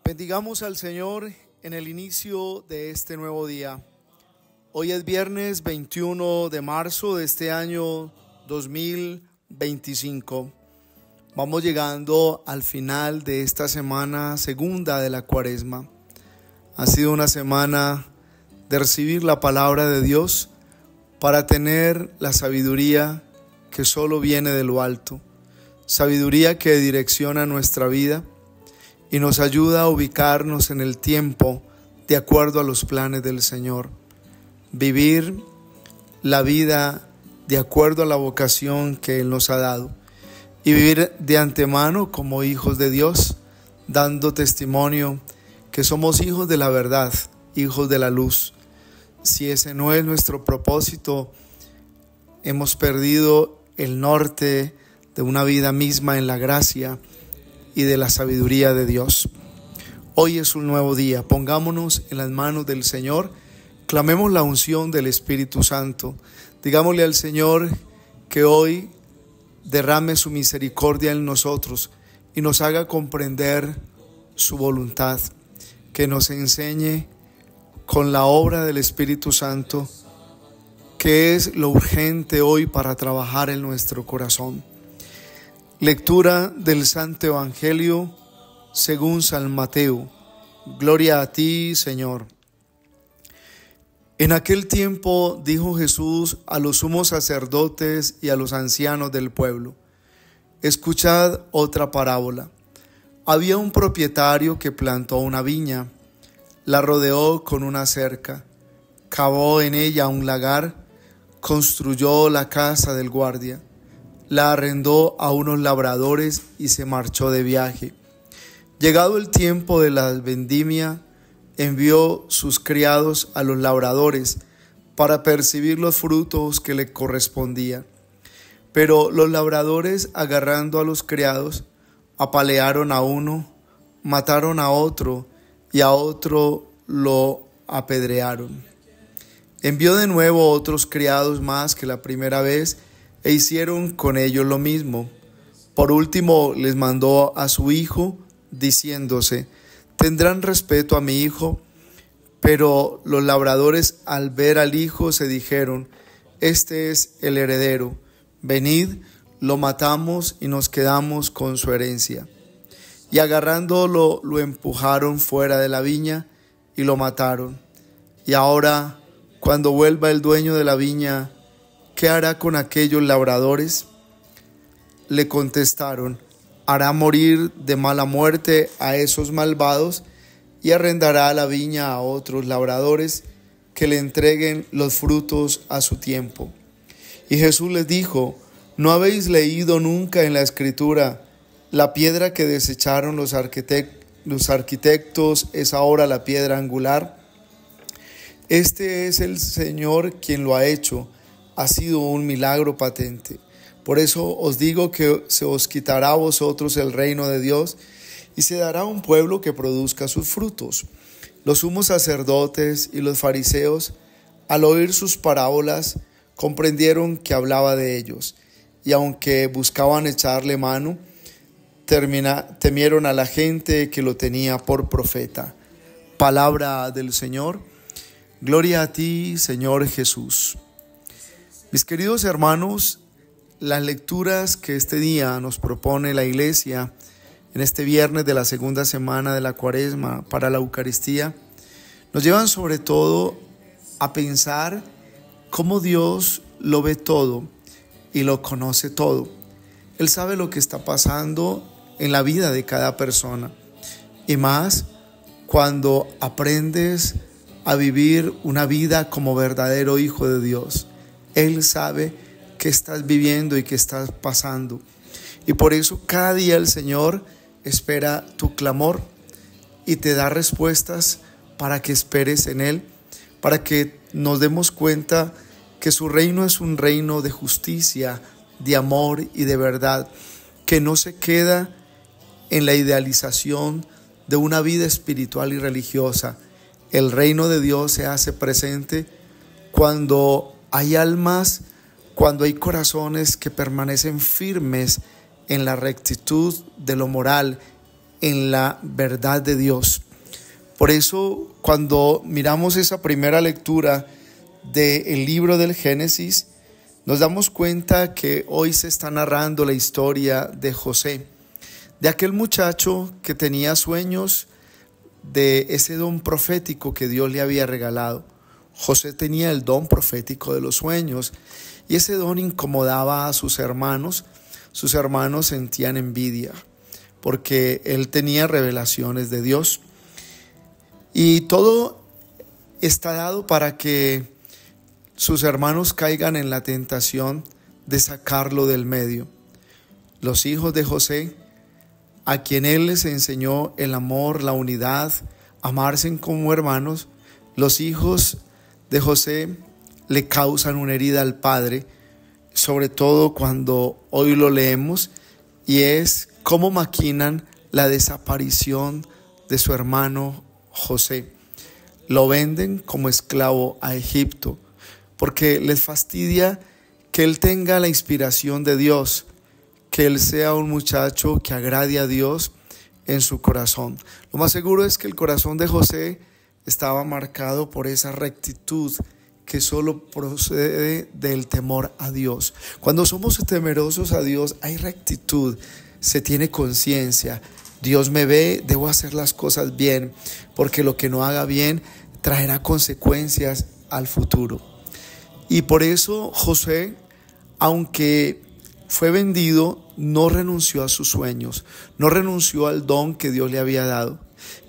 Bendigamos al Señor en el inicio de este nuevo día. Hoy es viernes 21 de marzo de este año 2025. Vamos llegando al final de esta semana segunda de la Cuaresma. Ha sido una semana de recibir la palabra de Dios para tener la sabiduría que solo viene de lo alto. Sabiduría que direcciona nuestra vida y nos ayuda a ubicarnos en el tiempo de acuerdo a los planes del Señor. Vivir la vida de acuerdo a la vocación que Él nos ha dado. Y vivir de antemano como hijos de Dios, dando testimonio que somos hijos de la verdad, hijos de la luz. Si ese no es nuestro propósito, hemos perdido el norte de una vida misma en la gracia y de la sabiduría de Dios. Hoy es un nuevo día, pongámonos en las manos del Señor, clamemos la unción del Espíritu Santo, digámosle al Señor que hoy derrame su misericordia en nosotros y nos haga comprender su voluntad, que nos enseñe con la obra del Espíritu Santo qué es lo urgente hoy para trabajar en nuestro corazón. Lectura del Santo Evangelio según San Mateo. Gloria a ti, Señor. En aquel tiempo dijo Jesús a los sumos sacerdotes y a los ancianos del pueblo: escuchad otra parábola. Había un propietario que plantó una viña, la rodeó con una cerca, cavó en ella un lagar, construyó la casa del guardia, la arrendó a unos labradores y se marchó de viaje. Llegado el tiempo de la vendimia, envió sus criados a los labradores para percibir los frutos que le correspondían. Pero los labradores, agarrando a los criados, apalearon a uno, mataron a otro y a otro lo apedrearon. Envió de nuevo otros criados más que la primera vez e hicieron con ellos lo mismo. Por último les mandó a su hijo, diciéndose: tendrán respeto a mi hijo. Pero los labradores, al ver al hijo, se dijeron: este es el heredero, venid, lo matamos y nos quedamos con su herencia. Y agarrándolo, lo empujaron fuera de la viña y lo mataron. Y ahora, cuando vuelva el dueño de la viña, ¿qué hará con aquellos labradores? Le contestaron: hará morir de mala muerte a esos malvados y arrendará la viña a otros labradores que le entreguen los frutos a su tiempo. Y Jesús les dijo: ¿no habéis leído nunca en la Escritura: la piedra que desecharon los arquitectos es ahora la piedra angular? Este es el Señor quien lo ha hecho. Ha sido un milagro patente. Por eso os digo que se os quitará a vosotros el reino de Dios y se dará un pueblo que produzca sus frutos. Los sumos sacerdotes y los fariseos, al oír sus parábolas, comprendieron que hablaba de ellos, y aunque buscaban echarle mano, temieron a la gente que lo tenía por profeta. Palabra del Señor. Gloria a ti, Señor Jesús. Mis queridos hermanos, las lecturas que este día nos propone la Iglesia en este viernes de la segunda semana de la Cuaresma para la Eucaristía nos llevan sobre todo a pensar cómo Dios lo ve todo y lo conoce todo. Él sabe lo que está pasando en la vida de cada persona, y más cuando aprendes a vivir una vida como verdadero hijo de Dios. Él sabe qué estás viviendo y qué estás pasando. Y por eso cada día el Señor espera tu clamor y te da respuestas para que esperes en Él, para que nos demos cuenta que su reino es un reino de justicia, de amor y de verdad, que no se queda en la idealización de una vida espiritual y religiosa. El reino de Dios se hace presente cuando hay almas, cuando hay corazones que permanecen firmes en la rectitud de lo moral, en la verdad de Dios. Por eso, cuando miramos esa primera lectura del libro del Génesis, nos damos cuenta que hoy se está narrando la historia de José, de aquel muchacho que tenía sueños, de ese don profético que Dios le había regalado. José tenía el don profético de los sueños y ese don incomodaba a sus hermanos. Sus hermanos sentían envidia porque él tenía revelaciones de Dios. Y todo está dado para que sus hermanos caigan en la tentación de sacarlo del medio. Los hijos de José, a quien él les enseñó el amor, la unidad, amarse como hermanos, los hijos de José le causan una herida al padre, sobre todo cuando hoy lo leemos, y es cómo maquinan la desaparición de su hermano José. Lo venden como esclavo a Egipto, porque les fastidia que él tenga la inspiración de Dios, que él sea un muchacho que agrade a Dios en su corazón. Lo más seguro es que el corazón de José estaba marcado por esa rectitud que solo procede del temor a Dios. Cuando somos temerosos a Dios, hay rectitud, se tiene conciencia. Dios me ve, debo hacer las cosas bien, porque lo que no haga bien traerá consecuencias al futuro. Y por eso José, aunque fue vendido, no renunció a sus sueños, no renunció al don que Dios le había dado.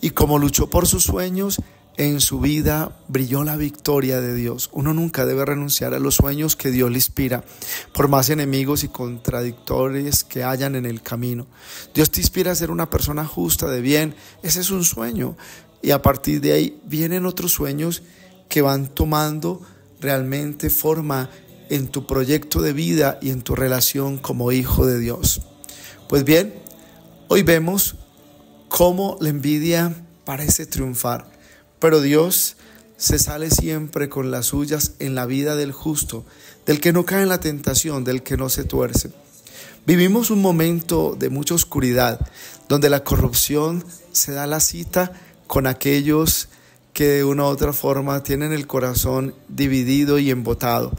Y como luchó por sus sueños, en su vida brilló la victoria de Dios. Uno nunca debe renunciar a los sueños que Dios le inspira, por más enemigos y contradictores que hayan en el camino. Dios te inspira a ser una persona justa, de bien. Ese es un sueño. Y a partir de ahí vienen otros sueños que van tomando realmente forma en tu proyecto de vida y en tu relación como hijo de Dios. Pues bien, hoy vemos cómo la envidia parece triunfar, pero Dios se sale siempre con las suyas en la vida del justo, del que no cae en la tentación, del que no se tuerce. Vivimos un momento de mucha oscuridad, donde la corrupción se da la cita con aquellos que de una u otra forma tienen el corazón dividido y embotado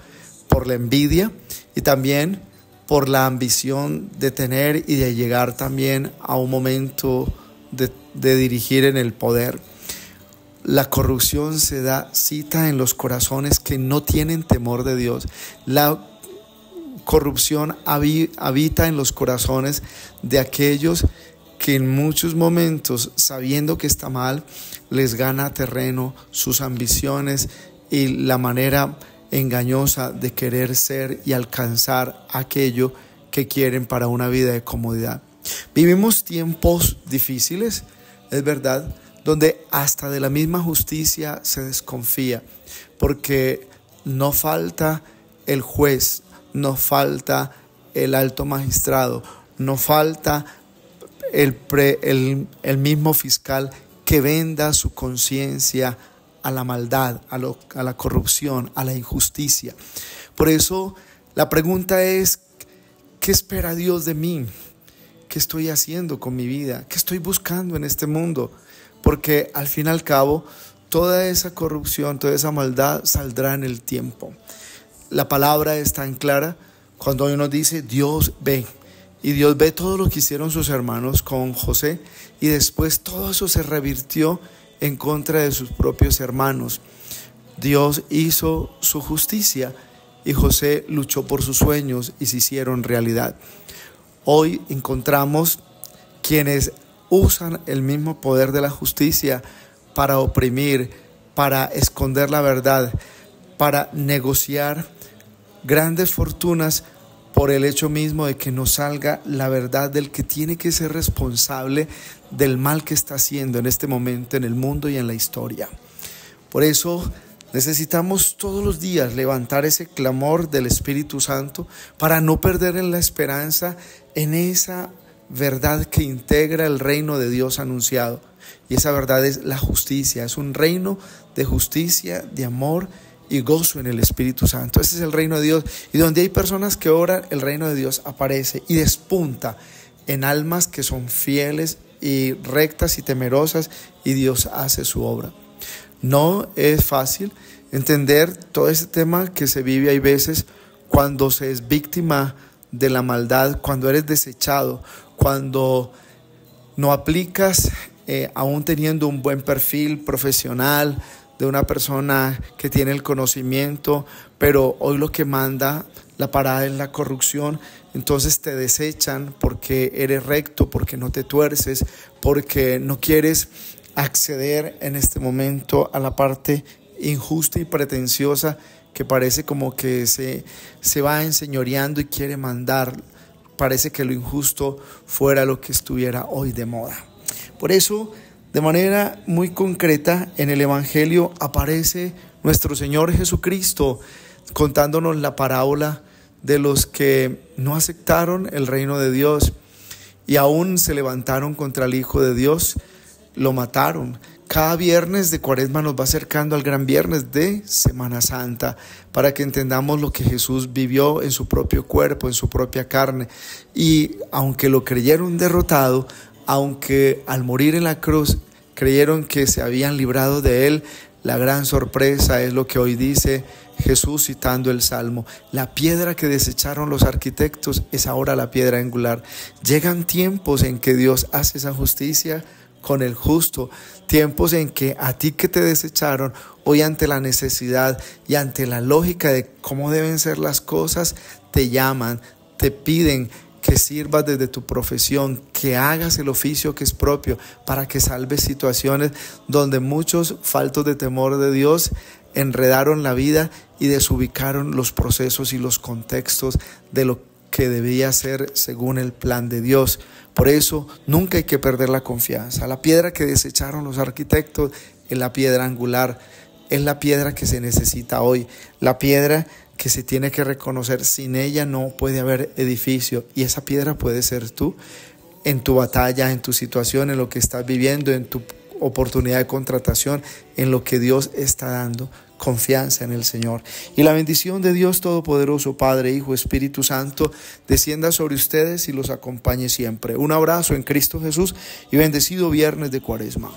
por la envidia y también por la ambición de tener y de llegar también a un momento de dirigir en el poder. La corrupción se da cita en los corazones que no tienen temor de Dios. La corrupción habita en los corazones de aquellos que en muchos momentos, sabiendo que está mal, les gana terreno sus ambiciones y la manera engañosa de querer ser y alcanzar aquello que quieren para una vida de comodidad. Vivimos tiempos difíciles, es verdad, donde hasta de la misma justicia se desconfía, porque no falta el juez, no falta el alto magistrado, no falta el mismo fiscal que venda su conciencia a la maldad, a la corrupción, a la injusticia. Por eso la pregunta es, ¿qué espera Dios de mí? ¿Qué estoy haciendo con mi vida? ¿Qué estoy buscando en este mundo? Porque al fin y al cabo, toda esa corrupción, toda esa maldad saldrá en el tiempo. La palabra es tan clara cuando uno dice, Dios ve. Y Dios ve todo lo que hicieron sus hermanos con José, y después todo eso se revirtió en contra de sus propios hermanos. Dios hizo su justicia y José luchó por sus sueños y se hicieron realidad. Hoy encontramos quienes usan el mismo poder de la justicia para oprimir, para esconder la verdad, para negociar grandes fortunas por el hecho mismo de que no salga la verdad del que tiene que ser responsable del mal que está haciendo en este momento en el mundo y en la historia. Por eso necesitamos todos los días levantar ese clamor del Espíritu Santo para no perder en la esperanza en esa verdad que integra el reino de Dios anunciado. Y esa verdad es la justicia, es un reino de justicia, de amor y gozo en el Espíritu Santo. Ese es el reino de Dios, y donde hay personas que oran, el reino de Dios aparece y despunta en almas que son fieles y rectas y temerosas, y Dios hace su obra. No es fácil entender todo este tema que se vive hay veces cuando se es víctima de la maldad, cuando eres desechado, cuando no aplicas, aún teniendo un buen perfil profesional de una persona que tiene el conocimiento, pero hoy lo que manda la parada es la corrupción. Entonces te desechan porque eres recto, porque no te tuerces, porque no quieres acceder en este momento a la parte injusta y pretenciosa que parece como que se va enseñoreando y quiere mandar. Parece que lo injusto fuera lo que estuviera hoy de moda. Por eso, de manera muy concreta, en el Evangelio aparece nuestro Señor Jesucristo contándonos la parábola de los que no aceptaron el reino de Dios y aún se levantaron contra el Hijo de Dios, lo mataron. Cada viernes de Cuaresma nos va acercando al gran viernes de Semana Santa para que entendamos lo que Jesús vivió en su propio cuerpo, en su propia carne. Y aunque lo creyeron derrotado, aunque al morir en la cruz creyeron que se habían librado de él, la gran sorpresa es lo que hoy dice Jesús citando el Salmo: la piedra que desecharon los arquitectos es ahora la piedra angular. Llegan tiempos en que Dios hace esa justicia con el justo, tiempos en que a ti que te desecharon, hoy ante la necesidad y ante la lógica de cómo deben ser las cosas, te llaman, te piden que sirvas desde tu profesión, que hagas el oficio que es propio para que salves situaciones donde muchos, faltos de temor de Dios, enredaron la vida y desubicaron los procesos y los contextos de lo que debía ser según el plan de Dios. Por eso nunca hay que perder la confianza. La piedra que desecharon los arquitectos es la piedra angular, es la piedra que se necesita hoy, la piedra que se tiene que reconocer. Sin ella no puede haber edificio, y esa piedra puede ser tú en tu batalla, en tu situación, en lo que estás viviendo, en tu oportunidad de contratación, en lo que Dios está dando. Confianza en el Señor. Y la bendición de Dios Todopoderoso, Padre, Hijo, Espíritu Santo, descienda sobre ustedes y los acompañe siempre. Un abrazo en Cristo Jesús y bendecido viernes de Cuaresma.